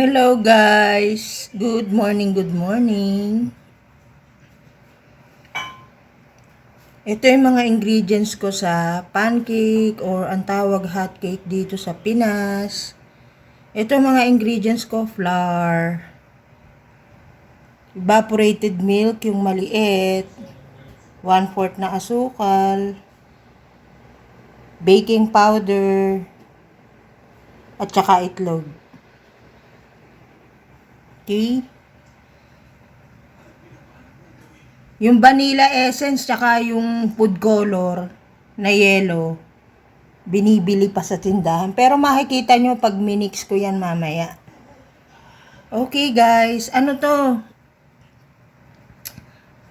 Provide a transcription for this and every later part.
Hello guys! Good morning, good morning! Ito yung mga ingredients ko sa pancake or ang tawag hot cake dito sa Pinas. Ito yung mga ingredients ko: flour, evaporated milk yung maliit, 1/4 na asukal, baking powder, at saka itlog. Okay? Yung vanilla essence tsaka yung food color na yellow, binibili pa sa tindahan. Pero makikita nyo pag minix ko yan mamaya. Okay guys, ano to?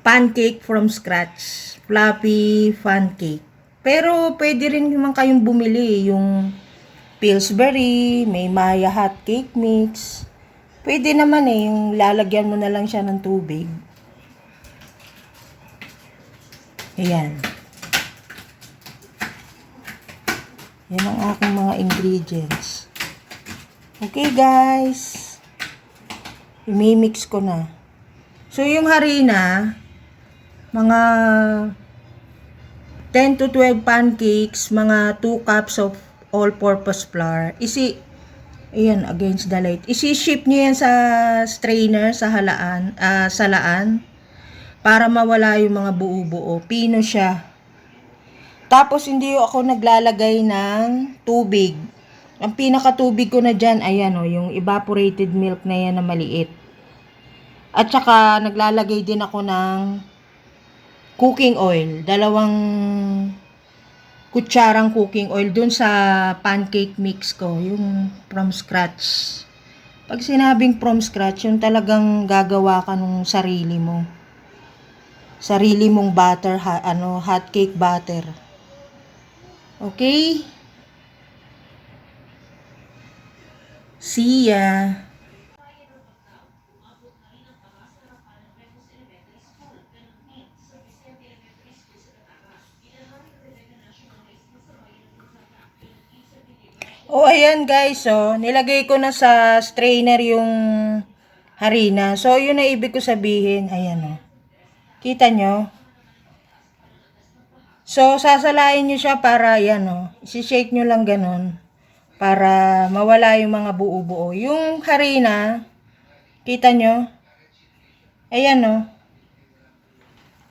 Pancake from scratch. Fluffy pancake. Pero pwede rin naman kayong bumili yung Pillsbury, may Maya hot cake mix. Pwede naman yung lalagyan mo na lang siya ng tubig. Ayan. Yan ang aking mga ingredients. Okay guys. I-mix ko na. So yung harina, mga 10 to 12 pancakes, mga 2 cups of all-purpose flour. Ayan, against the light. Isi-ship nyo yan sa strainer, sa salaan, para mawala yung mga buo-buo. Pino siya. Tapos, hindi ako naglalagay ng tubig. Ang pinakatubig ko na dyan, ayan yung evaporated milk na yan na maliit. At saka, naglalagay din ako ng cooking oil. 2 kutsarang cooking oil dun sa pancake mix ko. Yung from scratch. Pag sinabing from scratch, yung talagang gagawa ka nung sarili mo. Sarili mong butter, hot cake butter. Okay? See ya! Ayan guys, nilagay ko na sa strainer yung harina. So, yun na ibig ko sabihin. Ayan, kita nyo? So, sasalain nyo siya para, ayan, isi-shake nyo lang ganun. Para mawala yung mga buo-buo. Yung harina, kita nyo? Ayan,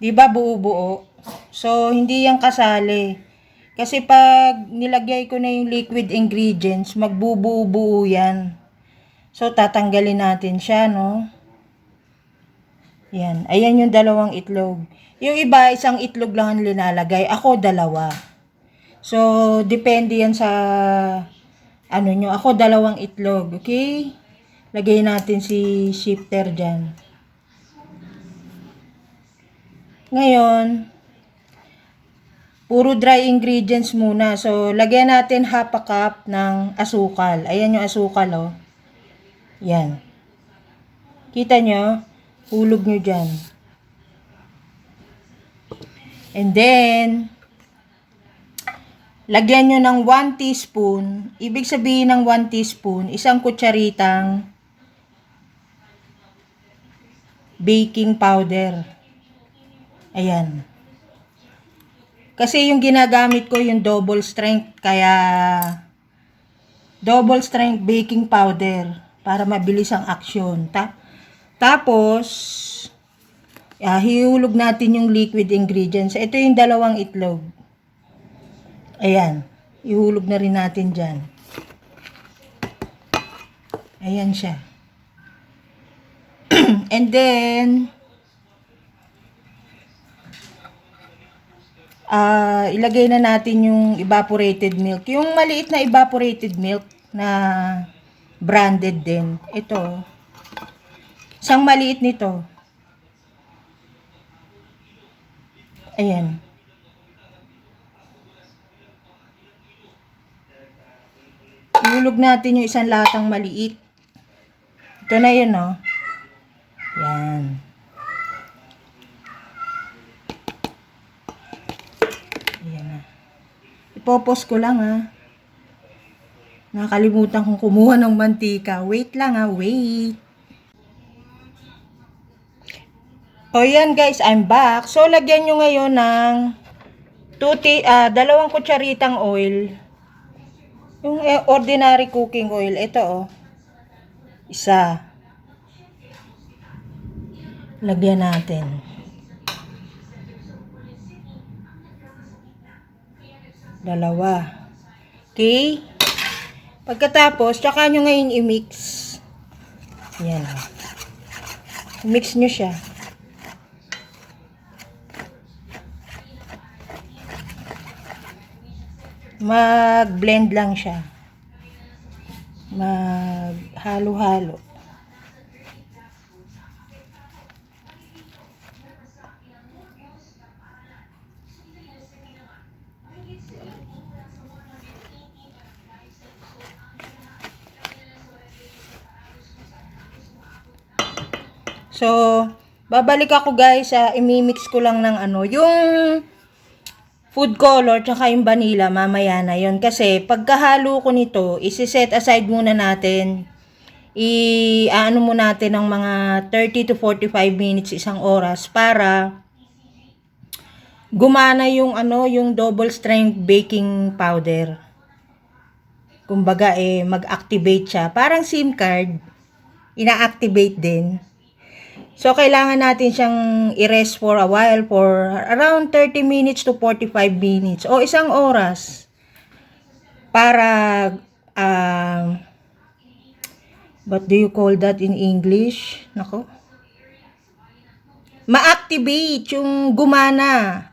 diba buo-buo? So, hindi yan kasali. Kasi pag nilagay ko na yung liquid ingredients, magbubuo-buo yan. So, tatanggalin natin siya, no? Yan. Ayan yung 2 itlog. Yung iba, 1 itlog lang ang linalagay. Ako, 2. So, depende yan sa nyo. Ako, 2 itlog. Okay? Lagay natin si shifter dyan. Ngayon, puro dry ingredients muna. So, lagyan natin 1/2 cup ng asukal. Ayan yung asukal, Yan. Kita nyo? Hulog nyo dyan. And then, lagyan nyo ng 1 teaspoon. Ibig sabihin ng 1 teaspoon, 1 kutsaritang baking powder. Ayan. Kasi yung ginagamit ko yung double strength, kaya double strength baking powder para mabilis ang aksyon. Tapos, hihulog natin yung liquid ingredients. Ito yung 2 itlog. Ayan. Ihulog na rin natin dyan. Ayan siya. And then, ilagay na natin yung evaporated milk. Yung maliit na evaporated milk na branded din. Ito. Isang maliit nito. Ayan. Ihulog natin yung 1 latang maliit. Ito na yun, Yan. Ayan na. Ipopos ko lang, Nakalimutan kong kumuha ng mantika. Wait lang wait. O yan guys, I'm back. So lagyan nyo ngayon ng 2 kutsaritang oil. Yung ordinary cooking oil. Ito isa. Lagyan natin. Dalawa. Okay? Pagkatapos, tsaka nyo ngayon i-mix. Yan. I-mix nyo siya. Mag-blend lang siya. Mag-halo-halo. So, babalik ako guys, imimix ko lang ng yung food color tsaka yung vanilla mamaya na yon. Kasi pagkahalo ko nito, isi-set aside muna natin. Ano mo natin ng mga 30 to 45 minutes, isang oras para gumana yung yung double strength baking powder. Kumbaga mag-activate siya. Parang SIM card, ina-activate din. So, kailangan natin siyang i-rest for a while for around 30 minutes to 45 minutes o isang oras para, what do you call that in English? Nako. Ma-activate yung gumana.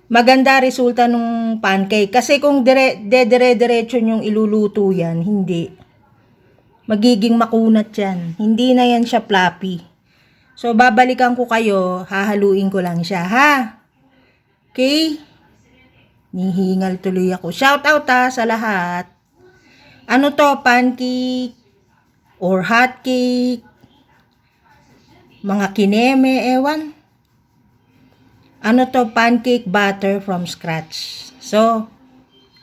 Maganda resulta nung pancake. Kasi kung dire-diretso yung iluluto yan, hindi. Magiging makunat yan. Hindi na yan siya floppy. So, babalikan ko kayo. Hahaluin ko lang siya, ha? Okay? Nihingal tuloy ako. Shout out sa lahat. Ano to? Pancake? Or hot cake? Mga kineme, ewan? Ano to? Pancake batter from scratch. So,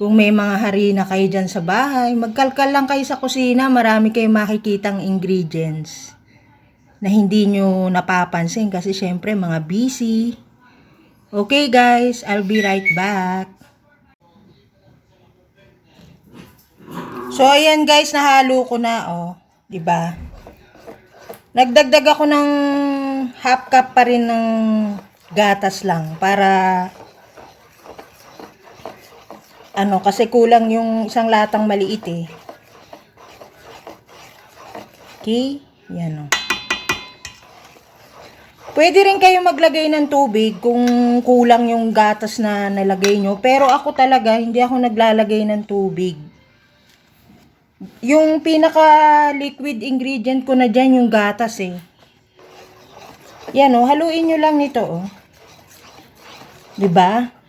kung may mga harina kayo dyan sa bahay, magkalkal lang kayo sa kusina, marami kayong makikitang ingredients na hindi nyo napapansin kasi syempre mga busy. Okay guys, I'll be right back. So ayan guys, nahalo ko na diba? Nagdagdag ako ng half cup pa rin ng gatas lang para kasi kulang yung isang latang maliit Okay? Yan Pwede rin kayo maglagay ng tubig kung kulang yung gatas na nalagay nyo. Pero ako talaga, hindi ako naglalagay ng tubig. Yung pinaka-liquid ingredient ko na dyan, yung gatas Yan haluin nyo lang nito Diba?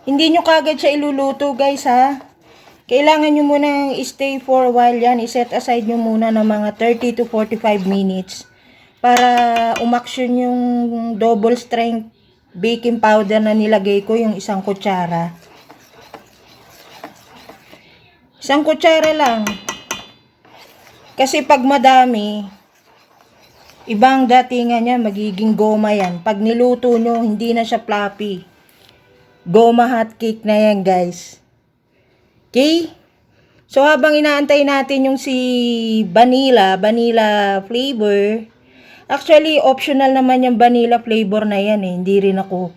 Hindi nyo kagad siya iluluto guys ha. Kailangan nyo muna stay for a while yan. I-set aside nyo muna ng mga 30 to 45 minutes para umaksyon yung double strength baking powder na nilagay ko, yung isang kutsara. Isang kutsara lang. Kasi pag madami, ibang datingan niya, magiging goma yan. Pag niluto nyo, hindi na siya floppy. Goma hot cake na yan guys. Okay? So habang inaantay natin yung si vanilla flavor. Actually optional naman yung vanilla flavor na yan Hindi rin ako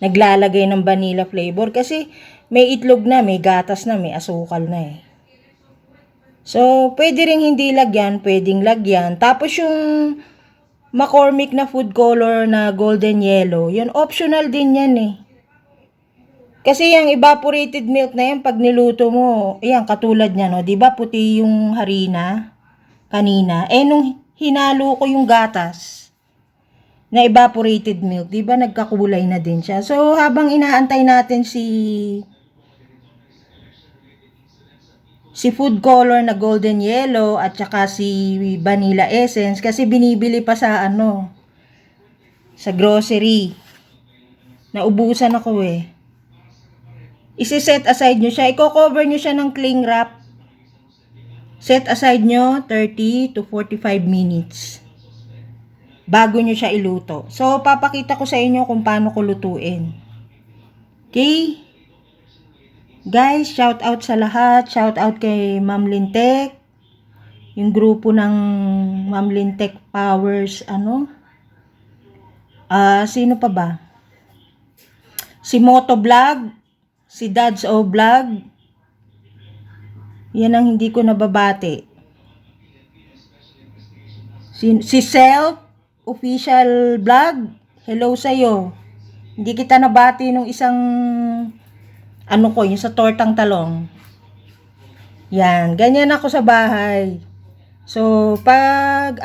naglalagay ng vanilla flavor kasi may itlog na, may gatas na, may asukal na So pwede ring hindi lagyan, pwedeng lagyan. Tapos yung McCormick na food color na golden yellow, yun optional din yan Kasi yung evaporated milk na yan, pag niluto mo, yan, katulad niya, diba puti yung harina kanina? Nung hinalo ko yung gatas na evaporated milk, diba nagkakulay na din siya? So, habang inaantay natin si food color na golden yellow at saka si vanilla essence, kasi binibili pa sa sa grocery. Naubusan ako Isi-set aside nyo siya. I-cover nyo siya ng cling wrap. Set aside nyo 30 to 45 minutes bago nyo siya iluto. So, papakita ko sa inyo kung paano ko lutuin. Okay? Guys, shout out sa lahat. Shout out kay Ma'am Lintek. Yung grupo ng Ma'am Lintek Powers, sino pa ba? Si Moto Vlog, si Dads O Vlog. Yan ang hindi ko nababati. Si Self Official Vlog, hello sa'yo. Hindi kita nabati nung isang yung sa tortang talong. Yan, ganyan ako sa bahay. So, pag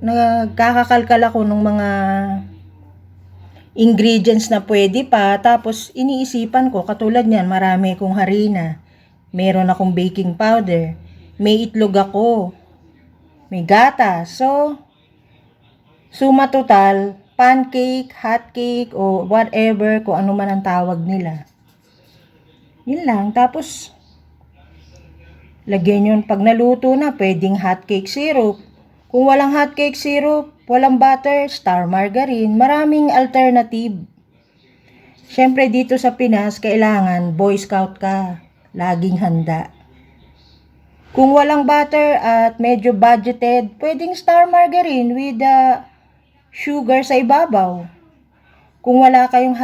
nagkakakalkal ako ng mga ingredients na pwede pa, tapos iniisipan ko, katulad niyan, marami kong harina, meron akong baking powder, may itlog ako, may gatas. So, suma total, pancake, hot cake, o whatever, kung ano man ang tawag nila. Yun lang. Tapos, lagyan yun. Pag naluto na, pwedeng hot cake syrup. Kung walang hot cake syrup, walang butter, star margarine, maraming alternative. Siyempre dito sa Pinas, kailangan Boy Scout ka. Laging handa. Kung walang butter at medyo budgeted, pwedeng star margarine with sugar sa ibabaw. Kung wala kayong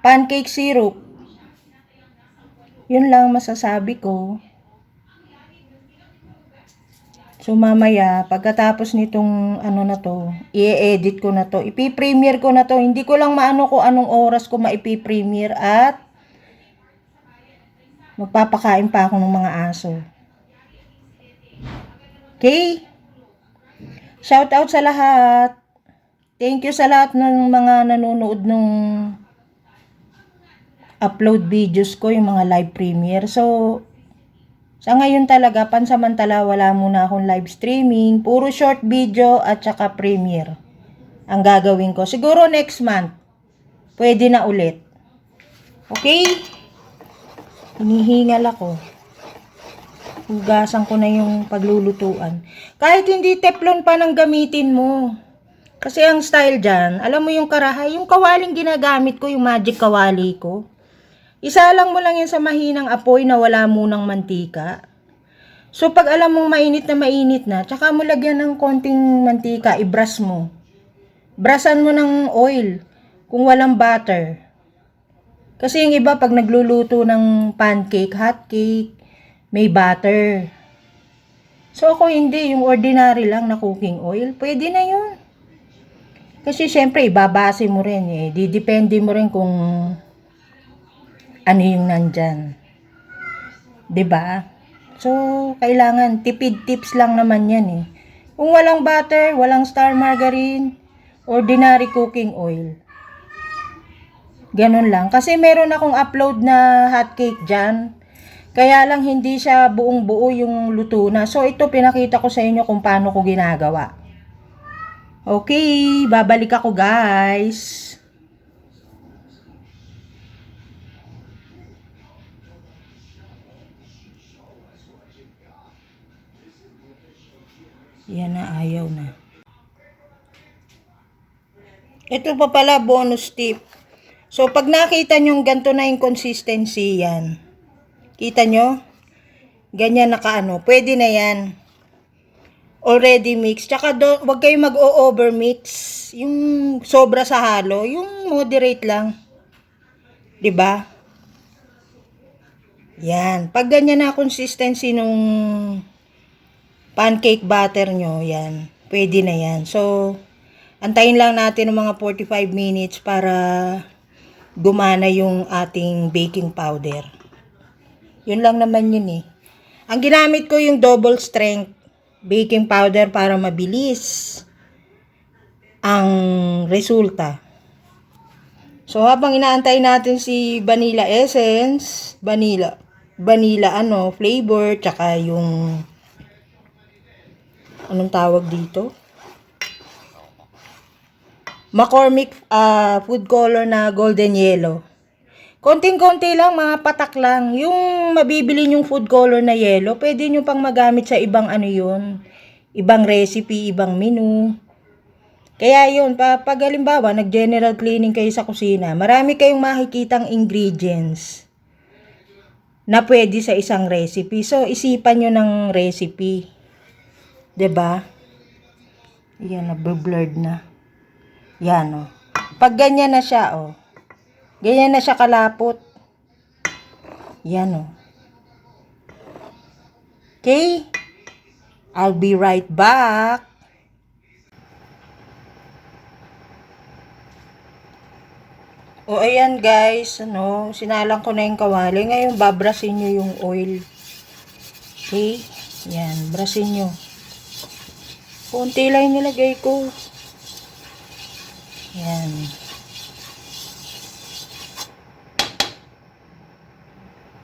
pancake syrup, yun lang masasabi ko. So, mamaya, pagkatapos nitong i-edit ko na to, ipi-premiere ko na to. Hindi ko lang maano kung anong oras ko maipi-premiere at magpapakain pa ako ng mga aso. Okay? Shout out sa lahat. Thank you sa lahat ng mga nanonood nung upload videos ko, yung mga live premiere. So, sa ngayon talaga, pansamantala, wala muna akong live streaming. Puro short video at saka premiere ang gagawin ko. Siguro next month, pwede na ulit. Okay? Hinihingal ako. Hugasan ko na yung paglulutuan. Kahit hindi teflon pa nang gamitin mo. Kasi ang style dyan, alam mo yung karahay, yung kawaling ginagamit ko, yung magic kawali ko. Isa lang mo lang yan sa mahinang apoy na wala munang mantika. So, pag alam mong mainit na, tsaka mo lagyan ng konting mantika, i-brush mo. Brushan mo ng oil kung walang butter. Kasi yung iba, pag nagluluto ng pancake, hot cake, may butter. So, ako hindi. Yung ordinary lang na cooking oil, pwede na yun. Kasi, syempre, ibabase mo rin eh. Didepende mo rin kung ano yung nandyan. 'Di ba? So, kailangan tipid tips lang naman yan eh. Kung walang butter, walang star margarine, ordinary cooking oil. Ganun lang. Kasi meron akong upload na hot cake dyan. Kaya lang hindi siya buong buo yung luto na. So, ito pinakita ko sa inyo kung paano ko ginagawa. Okay, babalik ako guys. Yan na, ayaw na. Ito pa pala, bonus tip. So, pag nakita nyo ganito na yung consistency yan. Kita nyo? Ganyan pwede na yan. Already mixed. Tsaka wag kayo mag-o-overmix. Yung sobra sa halo. Yung moderate lang. 'Di ba? Yan. Pag ganyan na consistency nung pancake batter nyo, yan. Pwede na yan. So, antayin lang natin ng mga 45 minutes para gumana yung ating baking powder. Yun lang naman yun eh. Ang ginamit ko yung double strength baking powder para mabilis ang resulta. So, habang inaantay natin si vanilla essence, vanilla flavor, tsaka yung anong tawag dito? McCormick food color na golden yellow. Konting-konti lang, mga patak lang. Yung mabibili yung food color na yellow, pwede nyo pang magamit sa ibang ano yun. Ibang recipe, ibang menu. Kaya yun, pag halimbawa, nag-general cleaning kayo sa kusina, marami kayong makikitang ingredients na pwede sa isang recipe. So, isipan nyo ng recipe. 'Di ba? Yan, nabe-blurred na. Yan, oh. Pag ganyan na siya, oh. Ganyan na siya kalapot. Yan, oh. Okay? I'll be right back. O, ayan guys, sinalang ko na yung kawali. Ngayon, babrasin nyo yung oil. Okay? Yan, brasin nyo. Kunti lang nilagay ko. Yan.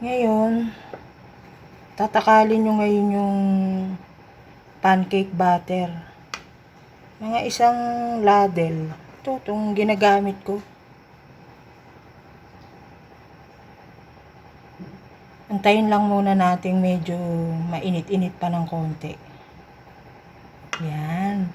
Ngayon, tatakalin nyo ngayon yung pancake batter. Mga isang ladle. Ito, itong ginagamit ko. Antayin lang muna natin medyo mainit-init pa ng konti. Yan.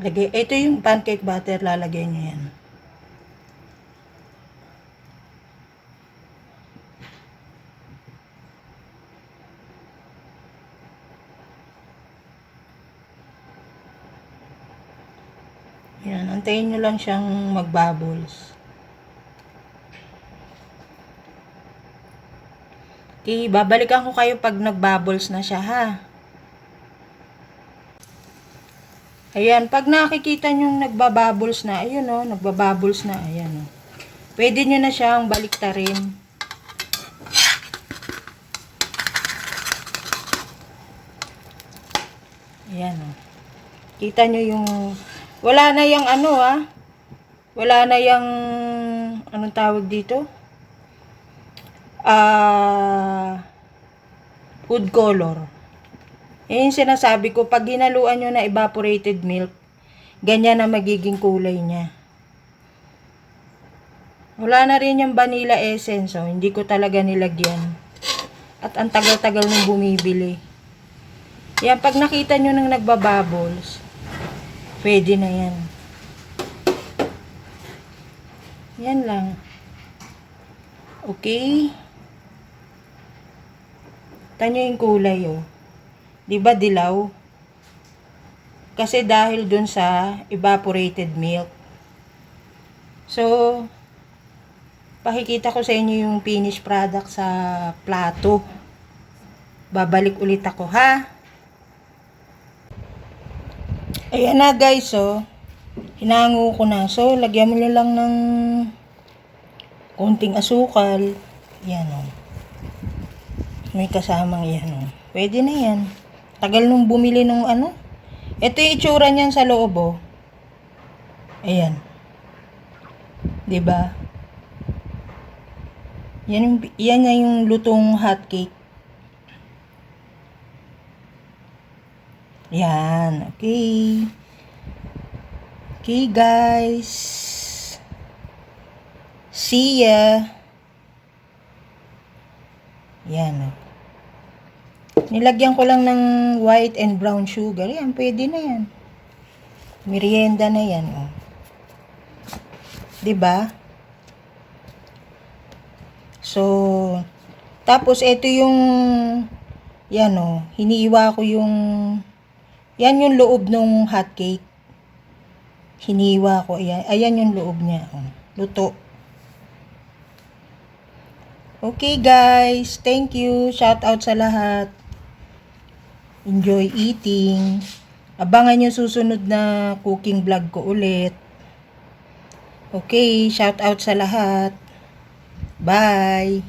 Ito yung pancake batter, lalagay nyo yan. Yan, antayin nyo lang siyang mag-bubbles. Okay, babalikan ko kayo pag nag-bubbles na siya, ha? Ayan, pag nakikita nyo nagbabubbles na, ayun o, nagbabubbles na, ayan o. Pwede nyo na siyang baliktarin. Ayan o. Kita nyo yung, wala na yung ano wala na yung, anong tawag dito? Food color. Yung sinasabi ko, pag hinaluan nyo na evaporated milk, ganyan na magiging kulay niya. Wala na rin yung vanilla essence, so hindi ko talaga nilagyan. At ang tagal-tagal nung bumibili. Yan, pag nakita nyo nang nagbabubbles, pwede na yan. Yan lang. Okay? Tanyo yung kulay, oh. Diba dilaw? Kasi dahil dun sa evaporated milk. So, pakikita ko sa inyo yung finished product sa plato. Babalik ulit ako, ha? Ayan na guys, oh. Hinango ko na. So, lagyan mo nyo lang ng konting asukal. Yan, oh. May kasamang yan, oh. Pwede na yan. Tagal nung bumili nung ano. Ito yung itsura niyan sa loob, oh. Ayan. 'Di ba? Yan na yung lutong hotcake. Yan. Okay. Okay, guys. See ya. Yan, oh. Nilagyan ko lang ng white and brown sugar. Yan, pwede na yan. Merienda na yan, oh. 'Di ba? So, tapos ito yung yan, oh, hiniiwa ko yung yan yung loob ng hotcake. Hiniiwa ko, ayan yung loob niya, oh. Luto. Okay, guys. Thank you. Shout out sa lahat. Enjoy eating. Abangan yung susunod na cooking vlog ko ulit. Okay, shout out sa lahat. Bye.